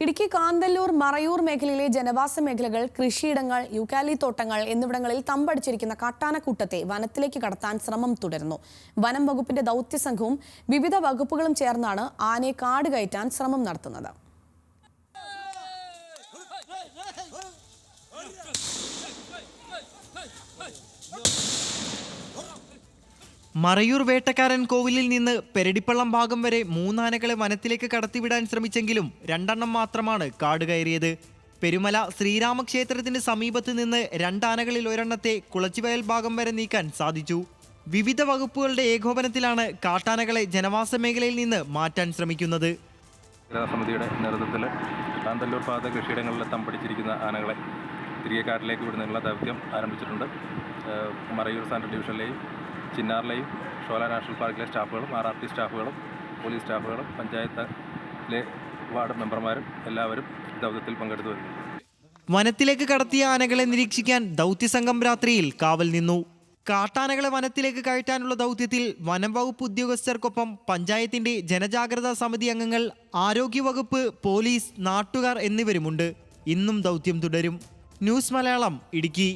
ഇടുക്കി കാന്തല്ലൂർ മറയൂർ മേഖലയിലെ ജനവാസ മേഖലകൾ, കൃഷിയിടങ്ങൾ, യൂക്കാലി തോട്ടങ്ങൾ എന്നിവിടങ്ങളിൽ തമ്പടിച്ചിരിക്കുന്ന കാട്ടാനക്കൂട്ടത്തെ വനത്തിലേക്ക് കടത്താൻ ശ്രമം തുടരുന്നു. വനം വകുപ്പിന്റെ ദൗത്യസംഘവും വിവിധ വകുപ്പുകളും ചേർന്നാണ് ആനയെ കാട് കയറ്റാൻ ശ്രമം നടത്തുന്നത്. മറയൂർ വേട്ടക്കാരൻ കോവിലിൽ നിന്ന് പെരടിപ്പള്ളം ഭാഗം വരെ 3 ആനകളെ വനത്തിലേക്ക് കടത്തിവിടാൻ ശ്രമിച്ചെങ്കിലും 2 എണ്ണം മാത്രമാണ് കാട് കയറിയത്. പെരുമല ശ്രീരാമക്ഷേത്രത്തിന് സമീപത്ത് നിന്ന് 2 ആനകളിൽ 1 എണ്ണത്തെ കുളച്ചിവയൽ ഭാഗം വരെ നീക്കാൻ സാധിച്ചു. വിവിധ വകുപ്പുകളുടെ ഏകോപനത്തിലാണ് കാട്ടാനകളെ ജനവാസ മേഖലയിൽ നിന്ന് മാറ്റാൻ ശ്രമിക്കുന്നത്. സമിതിയുടെ നേതൃത്വത്തിൽ കാന്തല്ലൂർ പാത കൃഷിയിടങ്ങളിൽ തമ്പടിച്ചിരിക്കുന്ന ആനകളെ തിരികെ കാട്ടിലേക്ക് വിടുന്നതിനുള്ള ദൗത്യം ആരംഭിച്ചിട്ടുണ്ട്. മറയൂർ സെൻട്രൽ ഡിവിഷനിലെയും ചിന്നാറിലെയും ഷോല നാഷണൽ പാർക്കിലെ സ്റ്റാഫുകളും RRT സ്റ്റാഫുകളും പോലീസ് സ്റ്റാഫുകളും പഞ്ചായത്തിലെ വാർഡ് മെമ്പർമാരും എല്ലാവരും ദൗത്യത്തിൽ പങ്കെടുത്തു വരുന്നു. വനത്തിലേക്ക് കടത്തിയ ആനകളെ നിരീക്ഷിക്കാൻ ദൗത്യസംഘം രാത്രിയിൽ കാവൽ നിന്നു. കാട്ടാനകളെ വനത്തിലേക്ക് കയറ്റാനുള്ള ദൗത്യത്തിൽ വനം വകുപ്പ് ഉദ്യോഗസ്ഥർക്കൊപ്പം പഞ്ചായത്തിന്റെ ജനജാഗ്രതാ സമിതി അംഗങ്ങൾ, ആരോഗ്യവകുപ്പ്, പോലീസ്, നാട്ടുകാർ എന്നിവരുമുണ്ട്. ഇന്നും ദൗത്യം തുടരും. ന്യൂസ് മലയാളം, ഇടുക്കി.